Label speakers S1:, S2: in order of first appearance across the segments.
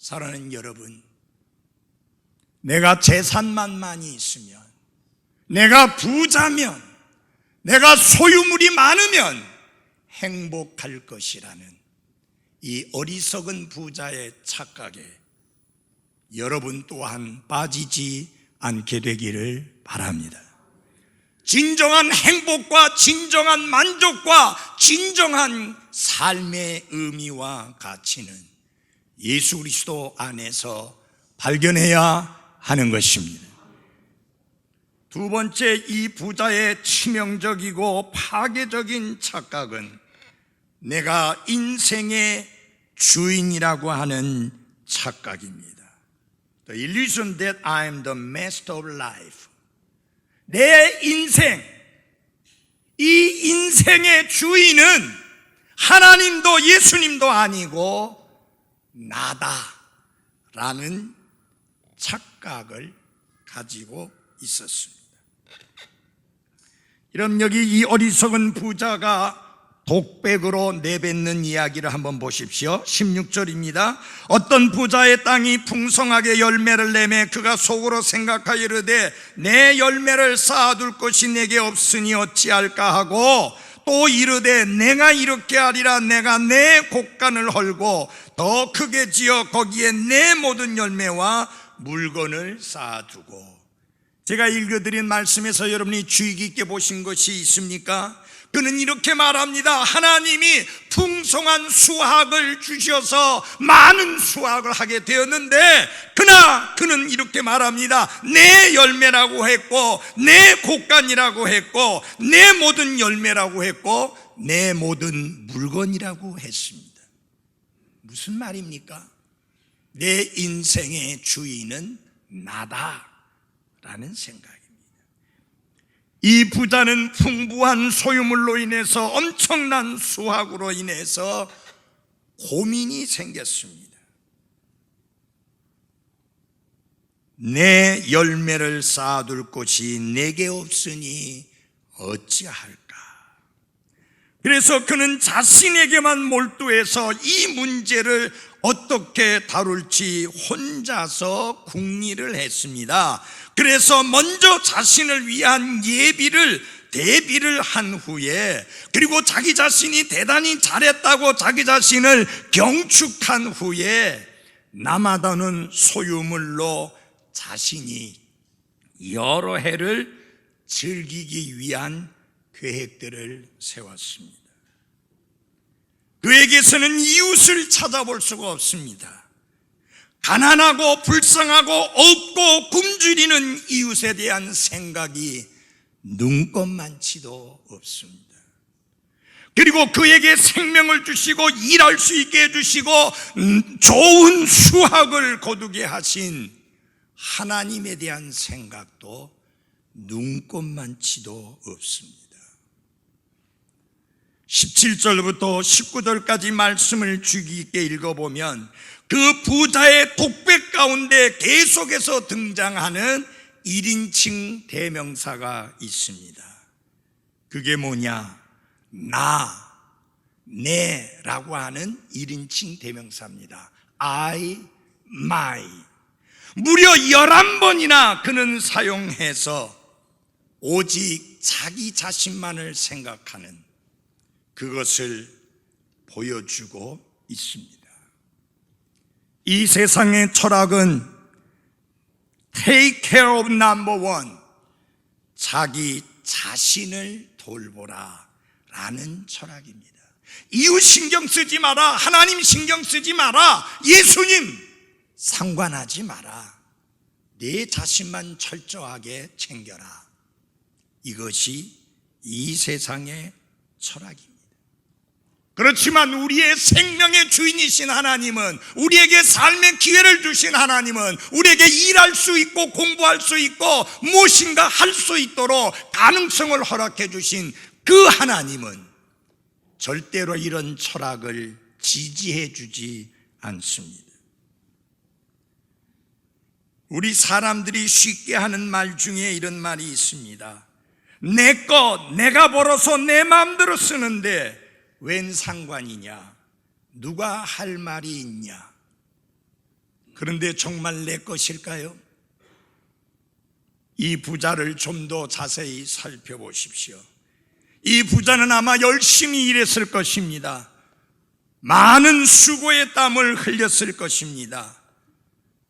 S1: 사랑하는 여러분, 내가 재산만 많이 있으면, 내가 부자면, 내가 소유물이 많으면 행복할 것이라는 이 어리석은 부자의 착각에 여러분 또한 빠지지 않게 되기를 바랍니다. 진정한 행복과 진정한 만족과 진정한 삶의 의미와 가치는 예수 그리스도 안에서 발견해야 하는 것입니다. 두 번째, 이 부자의 치명적이고 파괴적인 착각은 내가 인생의 주인이라고 하는 착각입니다. The illusion that I am the master of life. 내 인생, 이 인생의 주인은 하나님도 예수님도 아니고 나다라는 착각을 가지고 있었습니다. 여러분, 여기 이 어리석은 부자가 독백으로 내뱉는 이야기를 한번 보십시오. 16절입니다. 어떤 부자의 땅이 풍성하게 열매를 내매 그가 속으로 생각하여 이르되 내 열매를 쌓아둘 것이 내게 없으니 어찌할까 하고 또 이르되 내가 이렇게 하리라. 내가 내 곡간을 헐고 더 크게 지어 거기에 내 모든 열매와 물건을 쌓아두고. 제가 읽어드린 말씀에서 여러분이 주의 깊게 보신 것이 있습니까? 그는 이렇게 말합니다. 하나님이 풍성한 수확을 주셔서 많은 수확을 하게 되었는데 그러나 그는 이렇게 말합니다. 내 열매라고 했고 내 곡간이라고 했고 내 모든 열매라고 했고 내 모든 물건이라고 했습니다. 무슨 말입니까? 내 인생의 주인은 나다라는 생각입니다. 이 부자는 풍부한 소유물로 인해서 엄청난 수확으로 인해서 고민이 생겼습니다. 내 열매를 쌓아둘 곳이 내게 없으니 어찌할까? 그래서 그는 자신에게만 몰두해서 이 문제를 어떻게 다룰지 혼자서 궁리를 했습니다. 그래서 먼저 자신을 위한 대비를 한 후에, 그리고 자기 자신이 대단히 잘했다고 자기 자신을 경축한 후에 남아도는 소유물로 자신이 여러 해를 즐기기 위한 계획들을 세웠습니다. 그에게서는 이웃을 찾아볼 수가 없습니다. 가난하고 불쌍하고 없고 굶주리는 이웃에 대한 생각이 눈꼽만치도 없습니다. 그리고 그에게 생명을 주시고 일할 수 있게 해주시고 좋은 수확을 거두게 하신 하나님에 대한 생각도 눈꼽만치도 없습니다. 17절부터 19절까지 말씀을 주의 깊게 읽어보면 그 부자의 독백 가운데 계속해서 등장하는 1인칭 대명사가 있습니다. 그게 뭐냐? 나, 내라고 하는 1인칭 대명사입니다. I, my. 무려 11번이나 그는 사용해서 오직 자기 자신만을 생각하는 그것을 보여주고 있습니다. 이 세상의 철학은 take care of number one, 자기 자신을 돌보라 라는 철학입니다. 이웃 신경 쓰지 마라, 하나님 신경 쓰지 마라, 예수님 상관하지 마라, 내 자신만 철저하게 챙겨라. 이것이 이 세상의 철학입니다. 그렇지만 우리의 생명의 주인이신 하나님은, 우리에게 삶의 기회를 주신 하나님은, 우리에게 일할 수 있고 공부할 수 있고 무엇인가 할 수 있도록 가능성을 허락해 주신 그 하나님은 절대로 이런 철학을 지지해 주지 않습니다. 우리 사람들이 쉽게 하는 말 중에 이런 말이 있습니다. 내 것 내가 벌어서 내 마음대로 쓰는데 웬 상관이냐? 누가 할 말이 있냐? 그런데 정말 내 것일까요? 이 부자를 좀 더 자세히 살펴보십시오. 이 부자는 아마 열심히 일했을 것입니다. 많은 수고의 땀을 흘렸을 것입니다.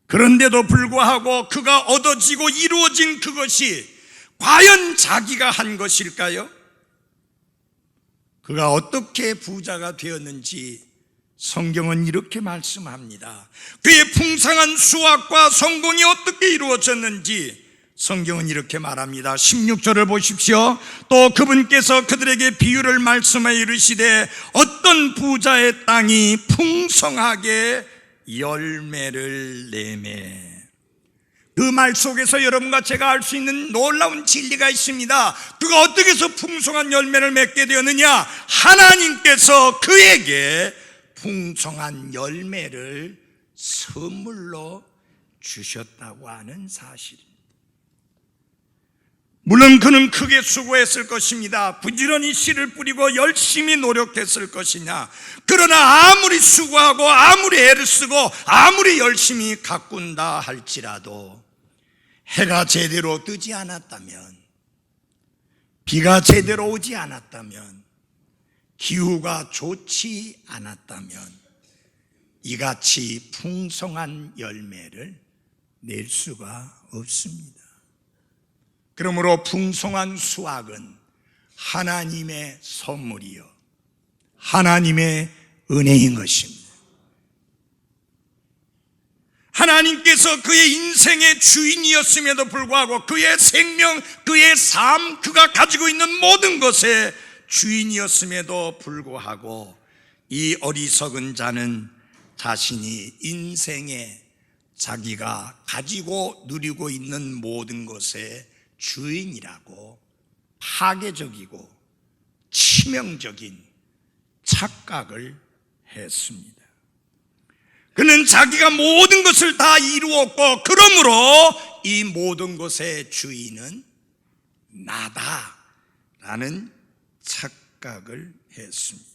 S1: 그런데도 불구하고 그가 얻어지고 이루어진 그것이 과연 자기가 한 것일까요? 그가 어떻게 부자가 되었는지 성경은 이렇게 말씀합니다. 그의 풍성한 수확과 성공이 어떻게 이루어졌는지 성경은 이렇게 말합니다. 16절을 보십시오. 또 그분께서 그들에게 비유를 말씀하여 이르시되 어떤 부자의 땅이 풍성하게 열매를 내매. 그 말 속에서 여러분과 제가 알 수 있는 놀라운 진리가 있습니다. 그가 어떻게 해서 풍성한 열매를 맺게 되었느냐? 하나님께서 그에게 풍성한 열매를 선물로 주셨다고 하는 사실입니다. 물론 그는 크게 수고했을 것입니다. 부지런히 씨를 뿌리고 열심히 노력했을 것이냐. 그러나 아무리 수고하고 아무리 애를 쓰고 아무리 열심히 가꾼다 할지라도 해가 제대로 뜨지 않았다면, 비가 제대로 오지 않았다면, 기후가 좋지 않았다면 이같이 풍성한 열매를 낼 수가 없습니다. 그러므로 풍성한 수확은 하나님의 선물이요 하나님의 은혜인 것입니다. 하나님께서 그의 인생의 주인이었음에도 불구하고 그의 생명, 그의 삶, 그가 가지고 있는 모든 것의 주인이었음에도 불구하고 이 어리석은 자는 자신이 인생에 자기가 가지고 누리고 있는 모든 것의 주인이라고 파괴적이고 치명적인 착각을 했습니다. 그는 자기가 모든 것을 다 이루었고 그러므로 이 모든 것의 주인은 나다라는 착각을 했습니다.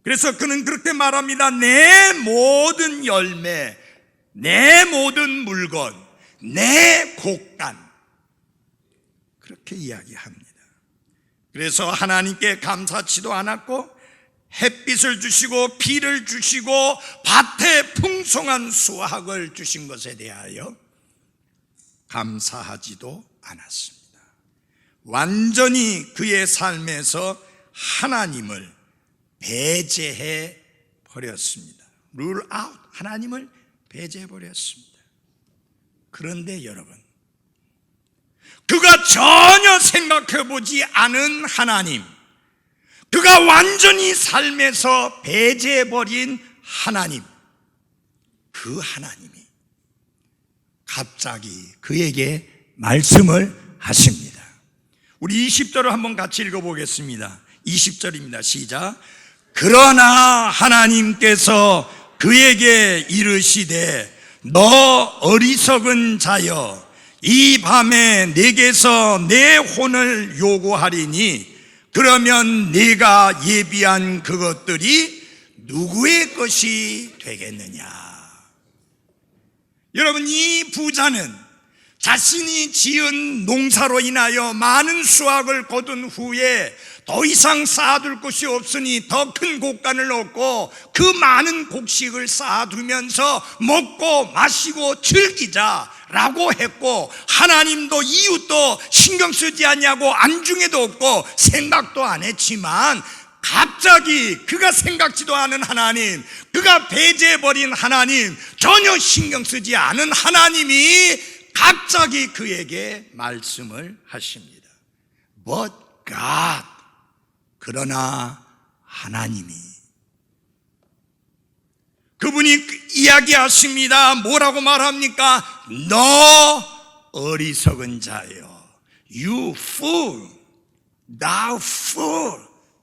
S1: 그래서 그는 그렇게 말합니다. 내 모든 열매, 내 모든 물건, 내 곡간, 그렇게 이야기합니다. 그래서 하나님께 감사치도 않았고 햇빛을 주시고 비를 주시고 밭에 풍성한 수확을 주신 것에 대하여 감사하지도 않았습니다. 완전히 그의 삶에서 하나님을 배제해 버렸습니다. rule out, 하나님을 배제해 버렸습니다. 그런데 여러분, 그가 전혀 생각해 보지 않은 하나님, 그가 완전히 삶에서 배제해버린 하나님, 그 하나님이 갑자기 그에게 말씀을 하십니다. 우리 20절을 한번 같이 읽어보겠습니다. 20절입니다. 시작. 그러나 하나님께서 그에게 이르시되 너 어리석은 자여 이 밤에 내게서 내 혼을 요구하리니 그러면 네가 예비한 그것들이 누구의 것이 되겠느냐. 여러분, 이 부자는 자신이 지은 농사로 인하여 많은 수확을 거둔 후에 더 이상 쌓아둘 곳이 없으니 더 큰 곡간을 얻고 그 많은 곡식을 쌓아두면서 먹고 마시고 즐기자라고 했고, 하나님도 이웃도 신경 쓰지 않냐고 안중에도 없고 생각도 안 했지만 갑자기 그가 생각지도 않은 하나님, 그가 배제해버린 하나님, 전혀 신경 쓰지 않은 하나님이 갑자기 그에게 말씀을 하십니다. But God, 그러나 하나님이, 그분이 이야기하십니다. 뭐라고 말합니까? 너 어리석은 자여, You fool, thou fool,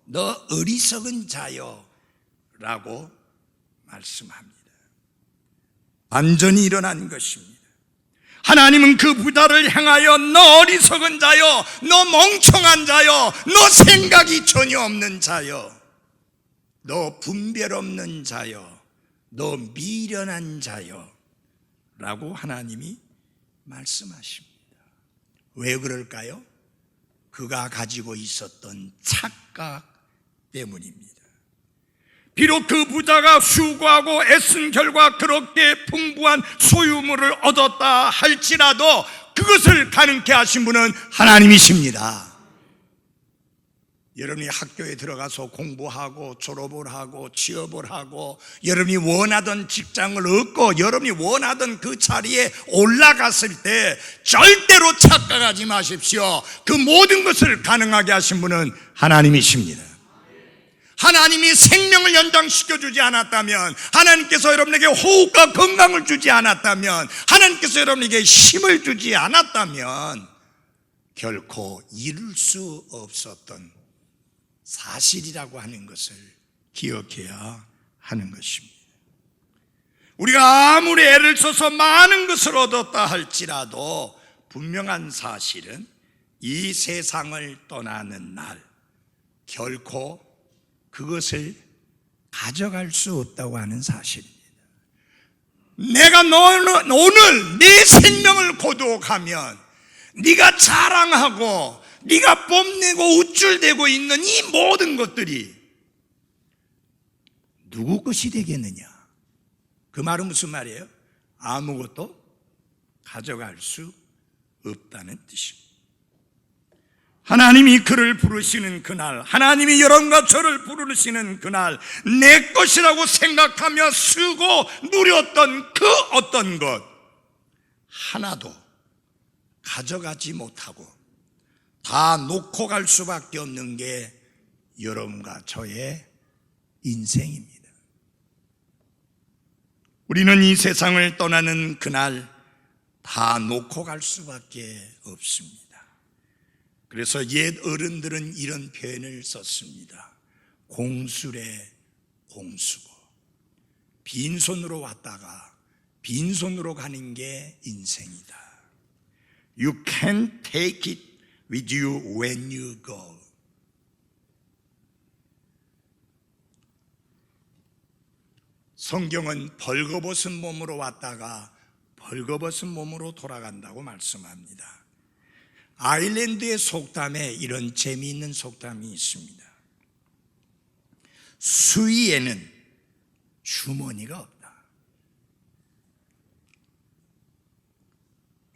S1: 너 어리석은 자여 라고 말씀합니다. 반전이 일어난 것입니다. 하나님은 그 부자를 향하여 너 어리석은 자여, 너 멍청한 자여, 너 생각이 전혀 없는 자여, 너 분별 없는 자여, 너 미련한 자여 라고 하나님이 말씀하십니다. 왜 그럴까요? 그가 가지고 있었던 착각 때문입니다. 비록 그 부자가 수고하고 애쓴 결과 그렇게 풍부한 소유물을 얻었다 할지라도 그것을 가능케 하신 분은 하나님이십니다. 여러분이 학교에 들어가서 공부하고 졸업을 하고 취업을 하고 여러분이 원하던 직장을 얻고 여러분이 원하던 그 자리에 올라갔을 때 절대로 착각하지 마십시오. 그 모든 것을 가능하게 하신 분은 하나님이십니다. 하나님이 생명을 연장시켜 주지 않았다면, 하나님께서 여러분에게 호흡과 건강을 주지 않았다면, 하나님께서 여러분에게 힘을 주지 않았다면 결코 이룰 수 없었던 사실이라고 하는 것을 기억해야 하는 것입니다. 우리가 아무리 애를 써서 많은 것을 얻었다 할지라도 분명한 사실은 이 세상을 떠나는 날 결코 그것을 가져갈 수 없다고 하는 사실입니다. 내가 오늘 내 생명을 거두어가면 네가 자랑하고 네가 뽐내고 우쭐대고 있는 이 모든 것들이 누구 것이 되겠느냐? 그 말은 무슨 말이에요? 아무것도 가져갈 수 없다는 뜻입니다. 하나님이 그를 부르시는 그날, 하나님이 여러분과 저를 부르시는 그날, 내 것이라고 생각하며 쓰고 누렸던 그 어떤 것 하나도 가져가지 못하고 다 놓고 갈 수밖에 없는 게 여러분과 저의 인생입니다. 우리는 이 세상을 떠나는 그날 다 놓고 갈 수밖에 없습니다. 그래서 옛 어른들은 이런 표현을 썼습니다. 공술의 공수고, 빈손으로 왔다가 빈손으로 가는 게 인생이다. You can't take it with you when you go. 성경은 벌거벗은 몸으로 왔다가 벌거벗은 몸으로 돌아간다고 말씀합니다. 아일랜드의 속담에 이런 재미있는 속담이 있습니다. 수위에는 주머니가 없다.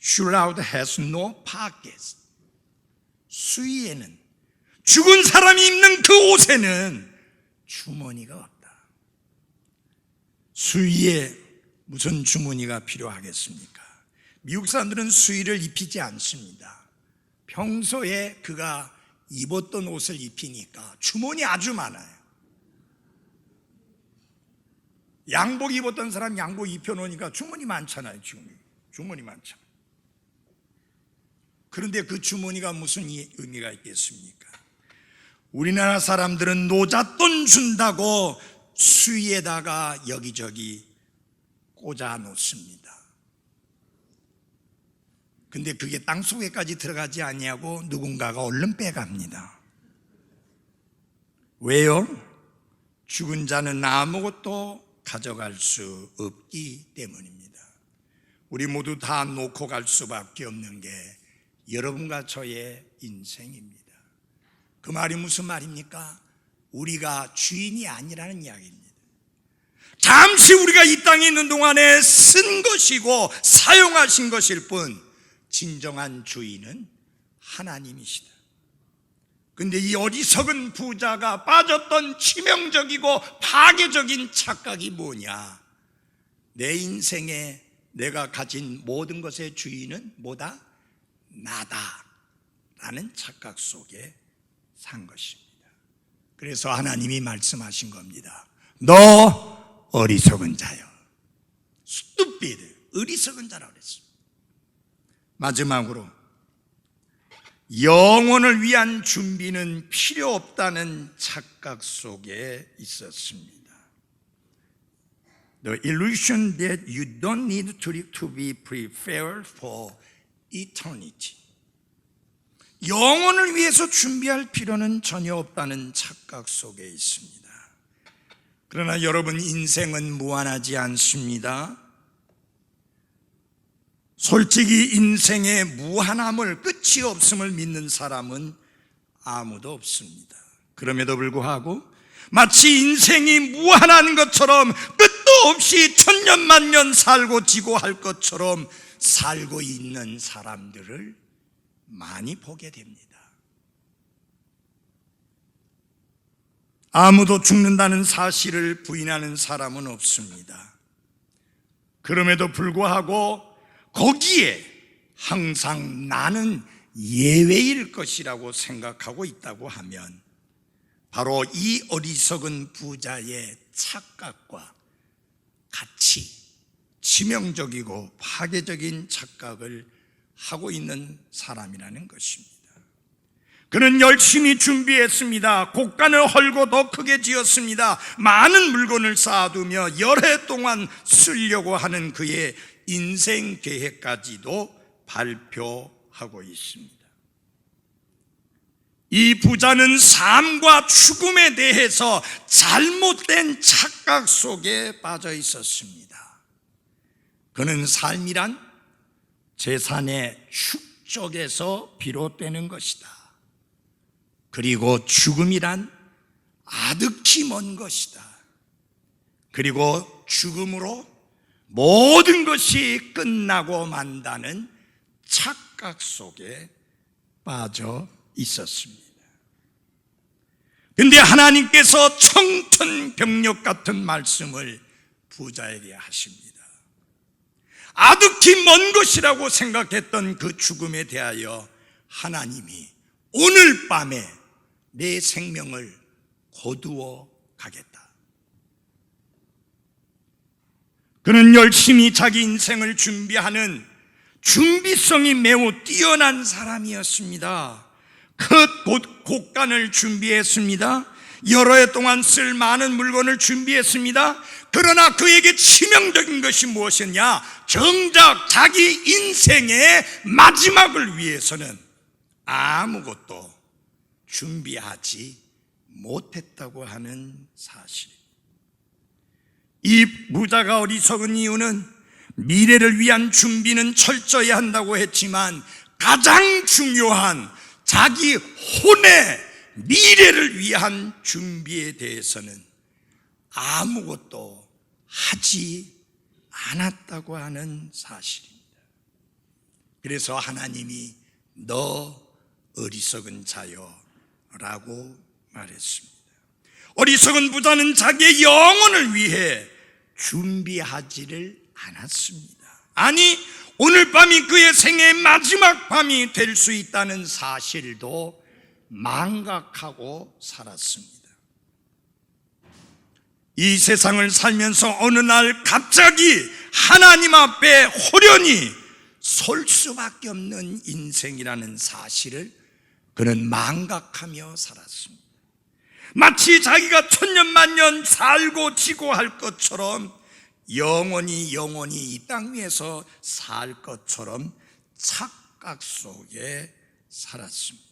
S1: Shroud has no pockets. 수위에는, 죽은 사람이 입는 그 옷에는 주머니가 없다. 수위에 무슨 주머니가 필요하겠습니까? 미국 사람들은 수위를 입히지 않습니다. 평소에 그가 입었던 옷을 입히니까 주머니 아주 많아요. 양복 입었던 사람 양복 입혀놓으니까 주머니 많잖아요. 주머니 많잖아요. 그런데 그 주머니가 무슨 의미가 있겠습니까? 우리나라 사람들은 노잣돈 준다고 수위에다가 여기저기 꽂아 놓습니다. 근데 그게 땅속에까지 들어가지 아니하고 누군가가 얼른 빼갑니다. 왜요? 죽은 자는 아무것도 가져갈 수 없기 때문입니다. 우리 모두 다 놓고 갈 수밖에 없는 게 여러분과 저의 인생입니다. 그 말이 무슨 말입니까? 우리가 주인이 아니라는 이야기입니다. 잠시 우리가 이 땅에 있는 동안에 쓴 것이고 사용하신 것일 뿐 진정한 주인은 하나님이시다. 근데 이 어리석은 부자가 빠졌던 치명적이고 파괴적인 착각이 뭐냐? 내 인생에 내가 가진 모든 것의 주인은 뭐다? 나다 라는 착각 속에 산 것입니다. 그래서 하나님이 말씀하신 겁니다. 너 어리석은 자여, stupid, 어리석은 자라고 그랬습니다. 마지막으로 영혼을 위한 준비는 필요 없다는 착각 속에 있었습니다. The illusion that you don't need to be prepared for eternity. 영혼을 위해서 준비할 필요는 전혀 없다는 착각 속에 있습니다. 그러나 여러분, 인생은 무한하지 않습니다. 솔직히 인생의 무한함을, 끝이 없음을 믿는 사람은 아무도 없습니다. 그럼에도 불구하고 마치 인생이 무한한 것처럼, 끝도 없이 천년만년 살고 지고 할 것처럼 살고 있는 사람들을 많이 보게 됩니다. 아무도 죽는다는 사실을 부인하는 사람은 없습니다. 그럼에도 불구하고 거기에 항상 나는 예외일 것이라고 생각하고 있다고 하면, 바로 이 어리석은 부자의 착각과 같이 치명적이고 파괴적인 착각을 하고 있는 사람이라는 것입니다. 그는 열심히 준비했습니다. 곡간을 헐고 더 크게 지었습니다. 많은 물건을 쌓아두며 열해 동안 쓰려고 하는 그의 인생 계획까지도 발표하고 있습니다. 이 부자는 삶과 죽음에 대해서 잘못된 착각 속에 빠져 있었습니다. 그는 삶이란 재산의 축적에서 비롯되는 것이다. 그리고 죽음이란 아득히 먼 것이다. 그리고 죽음으로 모든 것이 끝나고 만다는 착각 속에 빠져 있었습니다. 그런데 하나님께서 청천벽력 같은 말씀을 부자에게 하십니다. 아득히 먼 것이라고 생각했던 그 죽음에 대하여 하나님이 오늘 밤에 내 생명을 거두어 가겠다. 그는 열심히 자기 인생을 준비하는 준비성이 매우 뛰어난 사람이었습니다. 그 곡간을 준비했습니다. 여러 해 동안 쓸 많은 물건을 준비했습니다. 그러나 그에게 치명적인 것이 무엇이냐? 정작 자기 인생의 마지막을 위해서는 아무것도 준비하지 못했다고 하는 사실. 이 부자가 어리석은 이유는 미래를 위한 준비는 철저히 한다고 했지만 가장 중요한 자기 혼의 미래를 위한 준비에 대해서는 아무것도 하지 않았다고 하는 사실입니다. 그래서 하나님이 너 어리석은 자여 라고 말했습니다. 어리석은 부자는 자기의 영혼을 위해 준비하지를 않았습니다. 아니, 오늘 밤이 그의 생애의 마지막 밤이 될 수 있다는 사실도 망각하고 살았습니다. 이 세상을 살면서 어느 날 갑자기 하나님 앞에 홀연히 설 수밖에 없는 인생이라는 사실을 그는 망각하며 살았습니다. 마치 자기가 천년만년 살고 지고 할 것처럼 영원히 이 땅 위에서 살 것처럼 착각 속에 살았습니다.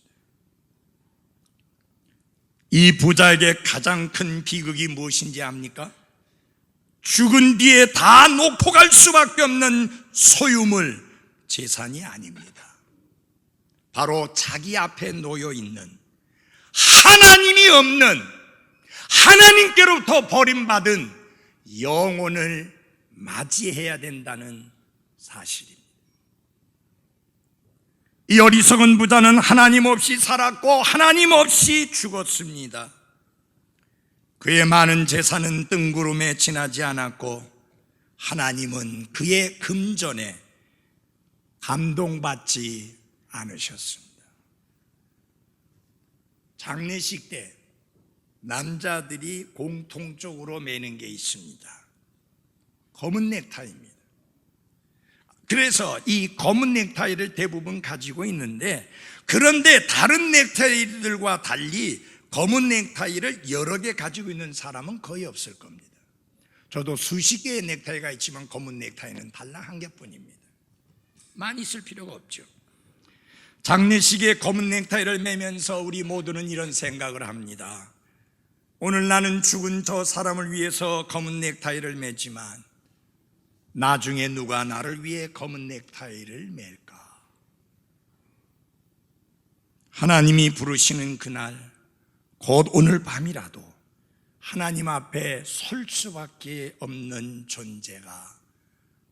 S1: 이 부자에게 가장 큰 비극이 무엇인지 압니까? 죽은 뒤에 다 놓고 갈 수밖에 없는 소유물, 재산이 아닙니다. 바로 자기 앞에 놓여 있는 하나님이 없는, 하나님께로부터 버림받은 영혼을 맞이해야 된다는 사실입니다. 이 어리석은 부자는 하나님 없이 살았고 하나님 없이 죽었습니다. 그의 많은 재산은 뜬구름에 지나지 않았고 하나님은 그의 금전에 감동받지 않으셨습니다. 장례식 때 남자들이 공통적으로 매는 게 있습니다. 검은 넥타이입니다. 그래서 이 검은 넥타이를 대부분 가지고 있는데, 그런데 다른 넥타이들과 달리 검은 넥타이를 여러 개 가지고 있는 사람은 거의 없을 겁니다. 저도 수십 개의 넥타이가 있지만 검은 넥타이는 달랑 한 개뿐입니다. 많이 쓸 필요가 없죠. 장례식에 검은 넥타이를 매면서 우리 모두는 이런 생각을 합니다. 오늘 나는 죽은 저 사람을 위해서 검은 넥타이를 매지만 나중에 누가 나를 위해 검은 넥타이를 맬까? 하나님이 부르시는 그날, 곧 오늘 밤이라도 하나님 앞에 설 수밖에 없는 존재가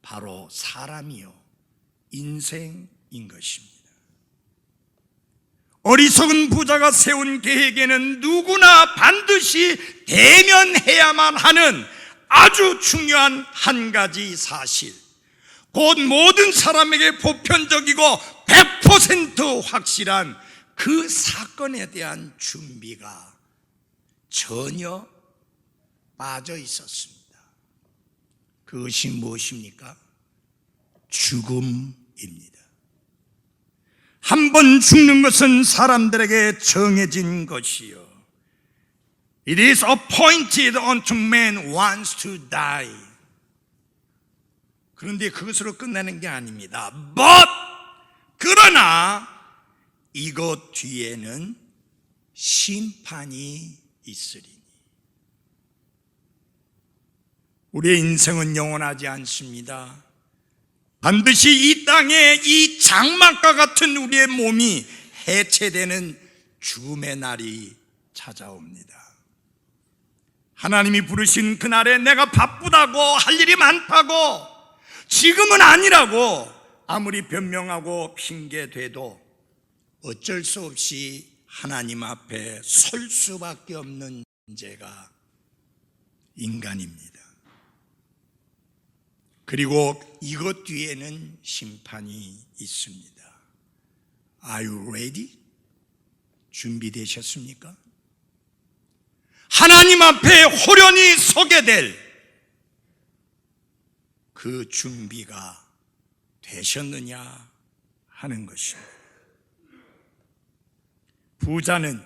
S1: 바로 사람이요, 인생인 것입니다. 어리석은 부자가 세운 계획에는 누구나 반드시 대면해야만 하는 아주 중요한 한 가지 사실, 곧 모든 사람에게 보편적이고 100% 확실한 그 사건에 대한 준비가 전혀 빠져 있었습니다. 그것이 무엇입니까? 죽음입니다. 한 번 죽는 것은 사람들에게 정해진 것이요, It is appointed unto man once to die. 그런데 그것으로 끝나는 게 아닙니다. But 그러나 이것 뒤에는 심판이 있으리니. 우리의 인생은 영원하지 않습니다. 반드시 이 땅에 이 장막과 같은 우리의 몸이 해체되는 죽음의 날이 찾아옵니다. 하나님이 부르신 그날에 내가 바쁘다고, 할 일이 많다고, 지금은 아니라고 아무리 변명하고 핑계대도 어쩔 수 없이 하나님 앞에 설 수밖에 없는 존재가 인간입니다. 그리고 이것 뒤에는 심판이 있습니다. Are you ready? 준비되셨습니까? 하나님 앞에 호련히 서게 될 그 준비가 되셨느냐 하는 것입니다. 부자는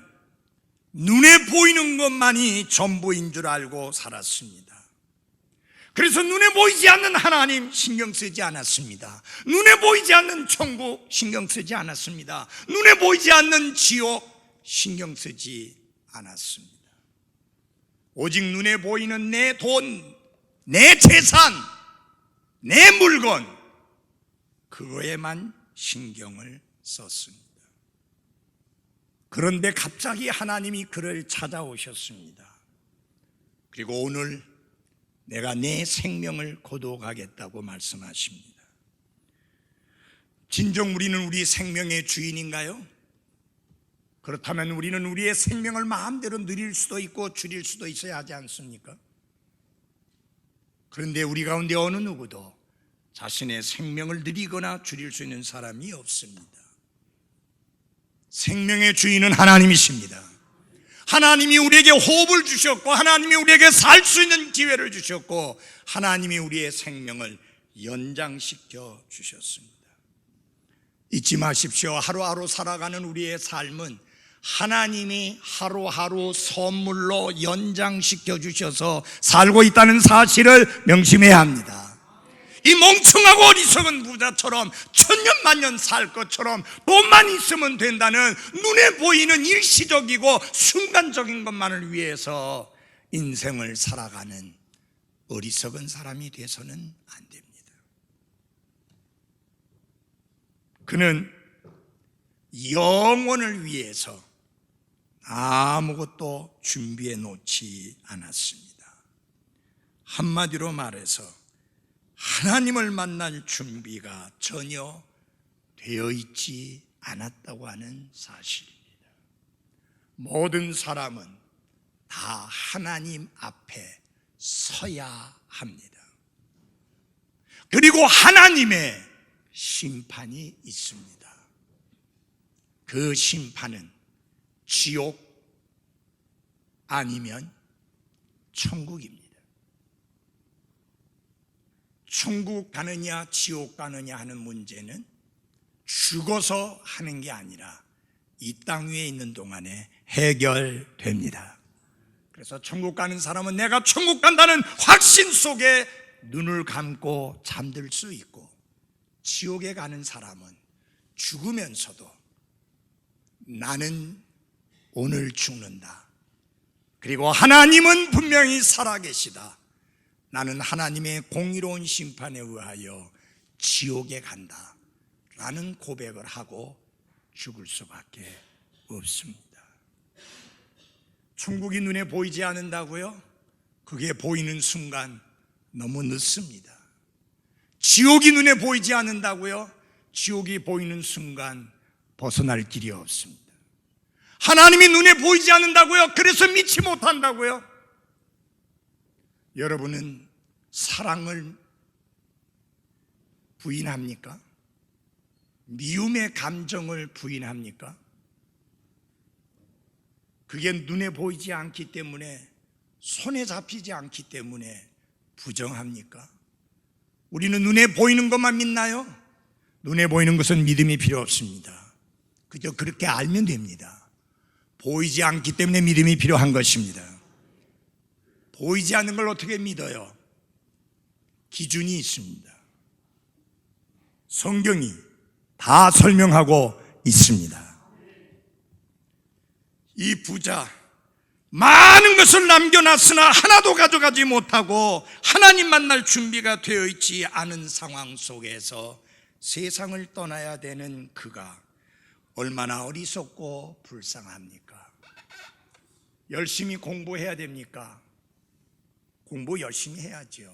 S1: 눈에 보이는 것만이 전부인 줄 알고 살았습니다. 그래서 눈에 보이지 않는 하나님 신경 쓰지 않았습니다. 눈에 보이지 않는 천국 신경 쓰지 않았습니다. 눈에 보이지 않는 지옥 신경 쓰지 않았습니다. 오직 눈에 보이는 내 돈, 내 재산, 내 물건, 그거에만 신경을 썼습니다. 그런데 갑자기 하나님이 그를 찾아오셨습니다. 그리고 오늘 내가 내 생명을 거둬가겠다고 말씀하십니다. 진정 우리는 우리 생명의 주인인가요? 그렇다면 우리는 우리의 생명을 마음대로 누릴 수도 있고 줄일 수도 있어야 하지 않습니까? 그런데 우리 가운데 어느 누구도 자신의 생명을 누리거나 줄일 수 있는 사람이 없습니다. 생명의 주인은 하나님이십니다. 하나님이 우리에게 호흡을 주셨고, 하나님이 우리에게 살 수 있는 기회를 주셨고, 하나님이 우리의 생명을 연장시켜 주셨습니다. 잊지 마십시오. 하루하루 살아가는 우리의 삶은 하나님이 하루하루 선물로 연장시켜 주셔서 살고 있다는 사실을 명심해야 합니다. 이 멍청하고 어리석은 부자처럼 천년만년 살 것처럼 돈만 있으면 된다는 눈에 보이는 일시적이고 순간적인 것만을 위해서 인생을 살아가는 어리석은 사람이 돼서는 안 됩니다. 그는 영원을 위해서 아무것도 준비해 놓지 않았습니다. 한마디로 말해서 하나님을 만날 준비가 전혀 되어 있지 않았다고 하는 사실입니다. 모든 사람은 다 하나님 앞에 서야 합니다. 그리고 하나님의 심판이 있습니다. 그 심판은 지옥 아니면 천국입니다. 천국 가느냐 지옥 가느냐 하는 문제는 죽어서 하는 게 아니라 이 땅 위에 있는 동안에 해결됩니다. 그래서 천국 가는 사람은 내가 천국 간다는 확신 속에 눈을 감고 잠들 수 있고, 지옥에 가는 사람은 죽으면서도 나는 오늘 죽는다, 그리고 하나님은 분명히 살아계시다, 나는 하나님의 공의로운 심판에 의하여 지옥에 간다 라는 고백을 하고 죽을 수밖에 없습니다. 천국이 눈에 보이지 않는다고요? 그게 보이는 순간 너무 늦습니다. 지옥이 눈에 보이지 않는다고요? 지옥이 보이는 순간 벗어날 길이 없습니다. 하나님이 눈에 보이지 않는다고요? 그래서 믿지 못한다고요? 여러분은 사랑을 부인합니까? 미움의 감정을 부인합니까? 그게 눈에 보이지 않기 때문에, 손에 잡히지 않기 때문에 부정합니까? 우리는 눈에 보이는 것만 믿나요? 눈에 보이는 것은 믿음이 필요 없습니다. 그저 그렇게 알면 됩니다. 보이지 않기 때문에 믿음이 필요한 것입니다. 보이지 않는 걸 어떻게 믿어요? 기준이 있습니다. 성경이 다 설명하고 있습니다. 이 부자, 많은 것을 남겨놨으나 하나도 가져가지 못하고 하나님 만날 준비가 되어 있지 않은 상황 속에서 세상을 떠나야 되는 그가 얼마나 어리석고 불쌍합니까? 열심히 공부해야 됩니까? 공부 열심히 해야죠.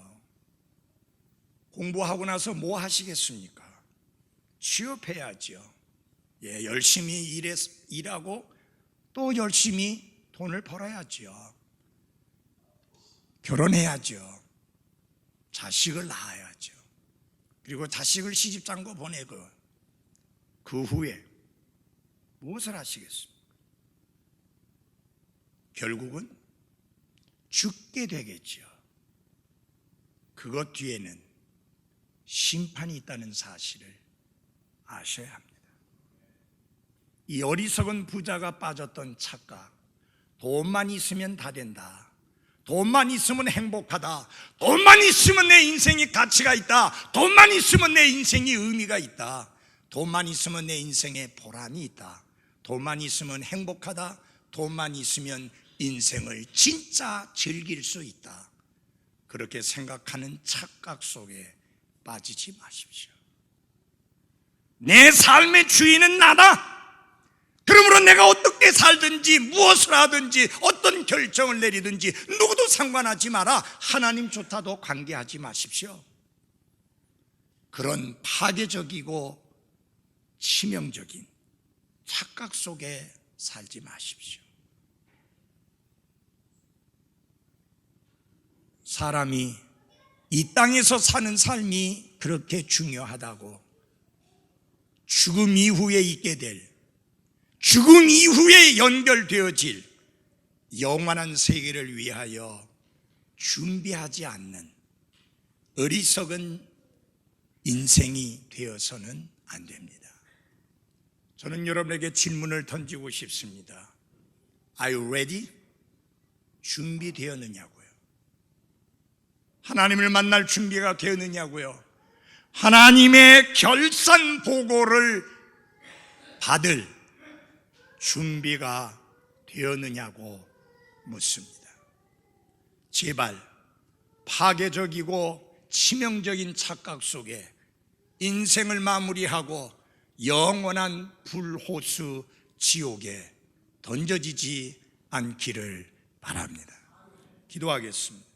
S1: 공부하고 나서 뭐 하시겠습니까? 취업해야죠. 열심히 일하고 또 열심히 돈을 벌어야죠. 결혼해야죠. 자식을 낳아야죠. 그리고 자식을 시집장가 보내고 그 후에 무엇을 하시겠습니까? 결국은 죽게 되겠죠. 그것 뒤에는 심판이 있다는 사실을 아셔야 합니다. 이 어리석은 부자가 빠졌던 착각, 돈만 있으면 다 된다, 돈만 있으면 행복하다, 돈만 있으면 내 인생이 가치가 있다, 돈만 있으면 내 인생이 의미가 있다, 돈만 있으면 내 인생에 보람이 있다, 돈만 있으면 행복하다, 돈만 있으면 인생을 진짜 즐길 수 있다, 그렇게 생각하는 착각 속에 빠지지 마십시오. 내 삶의 주인은 나다. 그러므로 내가 어떻게 살든지 무엇을 하든지 어떤 결정을 내리든지 누구도 상관하지 마라, 하나님조차도 관계하지 마십시오. 그런 파괴적이고 치명적인 착각 속에 살지 마십시오. 사람이 이 땅에서 사는 삶이 그렇게 중요하다고 죽음 이후에 있게 될, 죽음 이후에 연결되어질 영원한 세계를 위하여 준비하지 않는 어리석은 인생이 되어서는 안 됩니다. 저는 여러분에게 질문을 던지고 싶습니다. Are you ready? 준비되었느냐고요? 하나님을 만날 준비가 되었느냐고요? 하나님의 결산 보고를 받을 준비가 되었느냐고 묻습니다. 제발 파괴적이고 치명적인 착각 속에 인생을 마무리하고 영원한 불호수 지옥에 던져지지 않기를 바랍니다. 기도하겠습니다.